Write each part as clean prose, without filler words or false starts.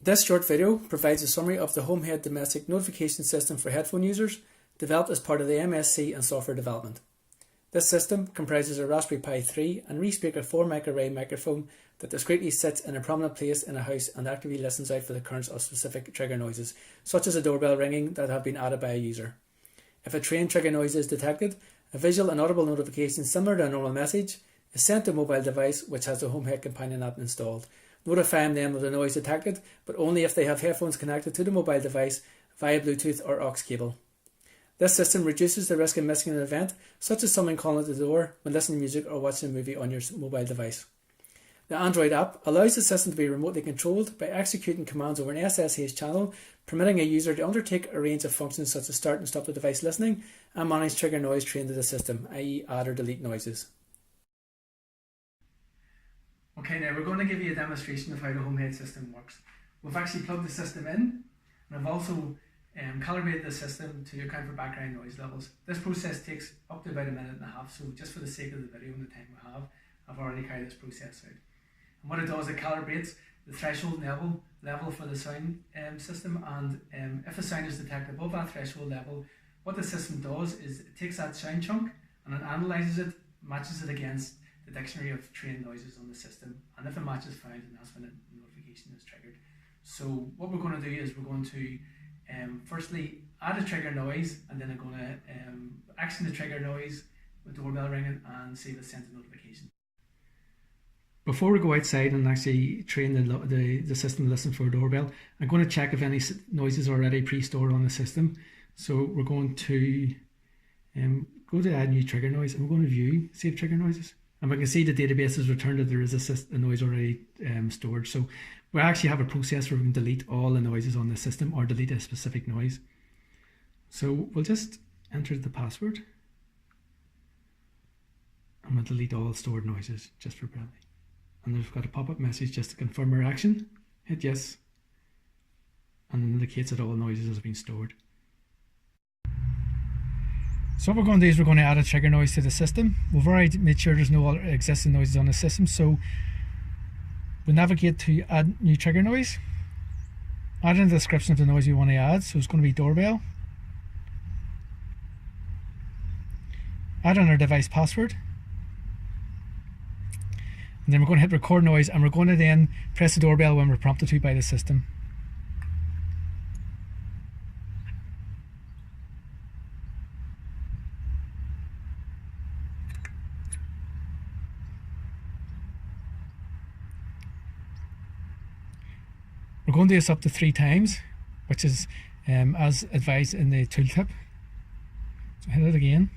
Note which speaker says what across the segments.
Speaker 1: This short video provides a summary of the HomeHead domestic notification system for headphone users, developed as part of the MSc in software development. This system comprises a Raspberry Pi 3 and ReSpeaker 4 array microphone that discreetly sits in a prominent place in a house and actively listens out for the occurrence of specific trigger noises, such as a doorbell ringing that have been added by a user. If a train trigger noise is detected, a visual and audible notification similar to a normal message is sent to a mobile device which has the HomeHead companion app installed, notifying them of the noise detected, but only if they have headphones connected to the mobile device via Bluetooth or aux cable. This system reduces the risk of missing an event, such as someone calling at the door when listening to music or watching a movie on your mobile device. The Android app allows the system to be remotely controlled by executing commands over an SSH channel, permitting a user to undertake a range of functions such as start and stop the device listening and manage trigger noise trained to the system, i.e. add or delete noises. Okay, now we're going to give you a demonstration of how the HomeHead system works. We've actually plugged the system in, and I've also calibrated the system to account for background noise levels. This process takes up to about a minute and a half, so just for the sake of the video and the time we have, I've already carried this process out. And what it does, it calibrates the threshold level for the sound system, and if a sound is detected above that threshold level, what the system does is it takes that sound chunk and it analyses it, matches it against the dictionary of trained noises on the system, and if a match is found, then that's when the notification is triggered. So what we're going to do is we're going to firstly add a trigger noise, and then I'm going to action the trigger noise with doorbell ringing and see if it sends a notification. Before we go outside and actually train the system to listen for a doorbell, I'm going to check if any noises are already pre-stored on the system. So we're going to go to add new trigger noise, and we're going to view save trigger noises. And we can see the database has returned that there is a noise already stored. So we actually have a process where we can delete all the noises on the system or delete a specific noise. So we'll just enter the password and we'll delete all stored noises just for brevity. And we've got a pop-up message just to confirm our action. Hit yes, and it indicates that all noises have been stored. So what we're going to do is we're going to add a trigger noise to the system. We've already made sure there's no other existing noises on the system, so we'll navigate to add new trigger noise. Add in the description of the noise we want to add, so it's going to be doorbell. Add in our device password. And then we're going to hit record noise, and we're going to then press the doorbell when we're prompted to by the system. We're going to do this up to 3 times, which is as advised in the tooltip. So hit it again.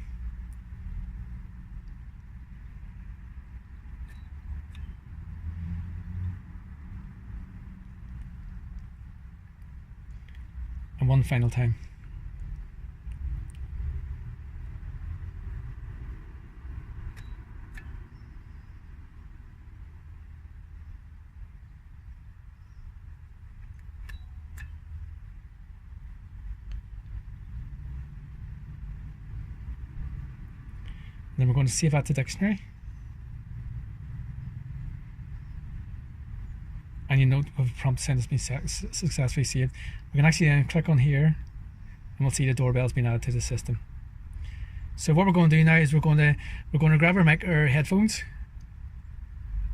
Speaker 1: And one final time. Then we're going to save that to dictionary. And you note the prompt saying it's been successfully saved. We can actually then click on here and we'll see the doorbell's been added to the system. So what we're going to do now is we're going to grab our headphones,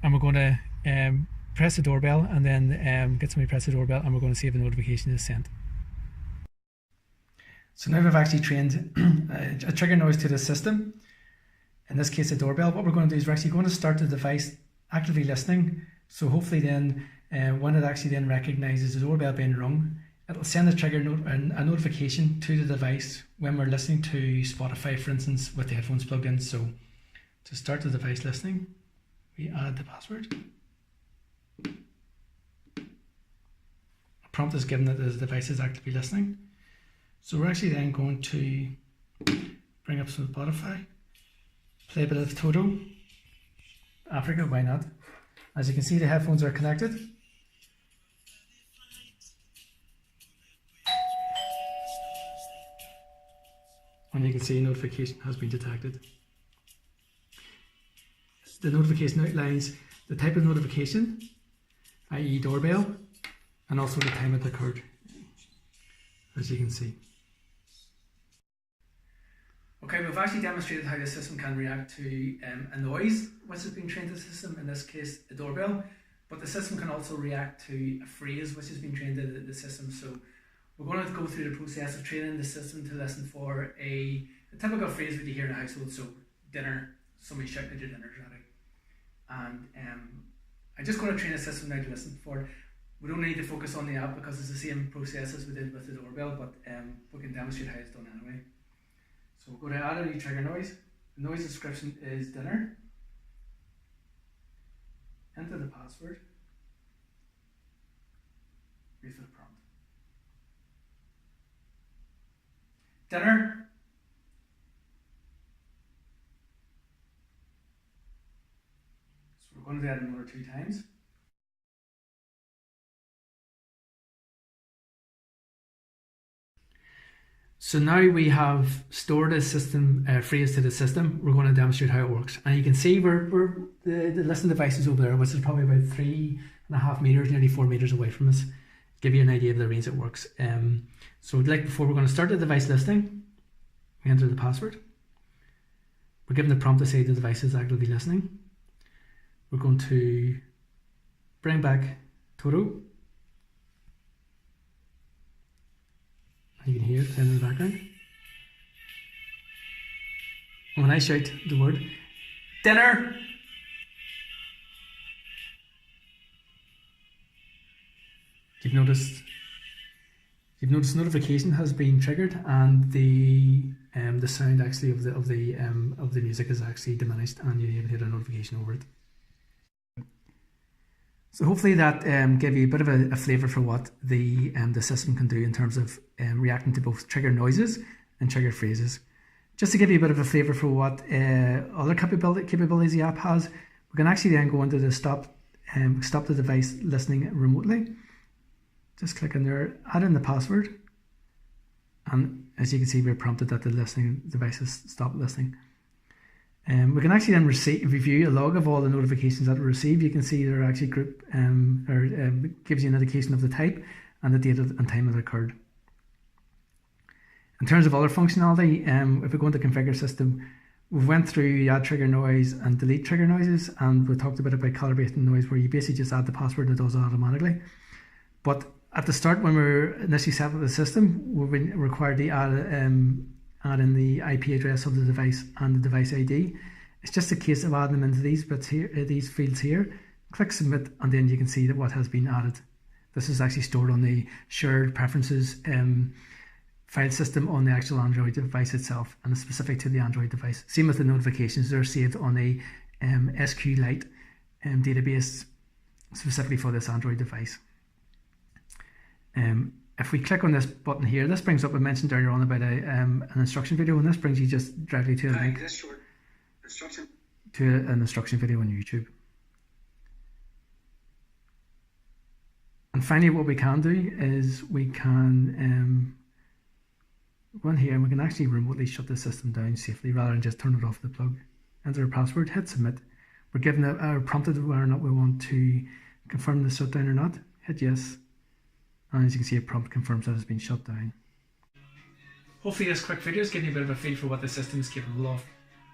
Speaker 1: and we're going to press the doorbell, and then get somebody to press the doorbell, and we're going to see if a notification is sent. So now we've actually trained a trigger noise to the system. In this case, a doorbell. What we're going to do is we're actually going to start the device actively listening. So hopefully then, when it actually then recognises the doorbell being rung, it'll send a a notification to the device when we're listening to Spotify, for instance, with the headphones plugged in. So to start the device listening, we add the password. A prompt is given that the device is actively listening. So we're actually then going to bring up some Spotify. Play a bit of Toto, Africa, why not? As you can see, the headphones are connected. And you can see notification has been detected. The notification outlines the type of notification, i.e. doorbell, and also the time it occurred, as you can see. Okay, we've actually demonstrated how the system can react to a noise which has been trained to the system, in this case a doorbell, but the system can also react to a phrase which has been trained to the system. So we're going to go through the process of training the system to listen for a typical phrase that you hear in a household. So dinner, somebody shouting at your dinner's ready. And I'm just going to train the system now to listen for it. We don't need to focus on the app because it's the same process as we did with the doorbell, but we can demonstrate how it's done anyway. So we'll go to add a new trigger noise. The noise description is dinner. Enter the password. Wait for the prompt. Dinner. So we're going to do that another 2 times. So now we have stored a system phrase to the system. We're going to demonstrate how it works, and you can see the listening device is over there, which is probably about 3.5 meters, nearly 4 meters away from us. Give you an idea of the range it works. So like before, we're going to start the device listening. We enter the password. We're given the prompt to say the device is actively listening. We're going to bring back Toto. You can hear it playing in the background. And when I shout the word dinner, you've noticed notification has been triggered, and the sound actually of the music is actually diminished, and you even hear a notification over it. So hopefully that gave you a bit of a flavour for what the system can do in terms of reacting to both trigger noises and trigger phrases. Just to give you a bit of a flavour for what other capabilities the app has, we can actually then go into the stop the device listening remotely. Just click on there, add in the password, and as you can see, we're prompted that the listening device has stopped listening. We can actually then review a log of all the notifications that were received. You can see they're actually grouped, gives you an indication of the type and the date and time it occurred. In terms of other functionality, if we go into configure system, we went through add trigger noise and delete trigger noises, and we talked a bit about calibrating noise, where you basically just add the password and it does it automatically. But at the start, when we were initially set up the system, we've been required to add in the IP address of the device and the device ID. It's just a case of adding them into these bits here, these fields here. Click submit, and then you can see that what has been added. This is actually stored on the shared preferences file system on the actual Android device itself, and it's specific to the Android device. Same with the notifications; they're saved on a SQLite database specifically for this Android device. If we click on this button here, this brings up, I mentioned earlier on about an instruction video, and this brings you just directly to a link to an instruction video on YouTube. And finally, what we can do is we can go in here and we can actually remotely shut the system down safely rather than just turn it off the plug. Enter a password, hit submit. We're given prompted whether or not we want to confirm the shutdown or not. Hit yes. And as you can see, a prompt confirms that it's been shut down. Hopefully this quick video is giving you a bit of a feel for what the system is capable of.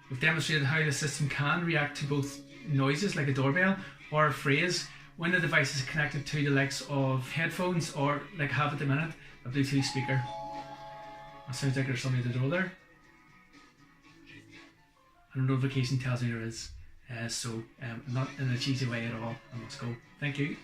Speaker 1: We've demonstrated how the system can react to both noises like a doorbell or a phrase when the device is connected to the likes of headphones, or like I have at the minute, a Bluetooth speaker. It sounds like there's somebody at the door there. And a notification tells me there is. Not in a cheesy way at all. I must go. Thank you.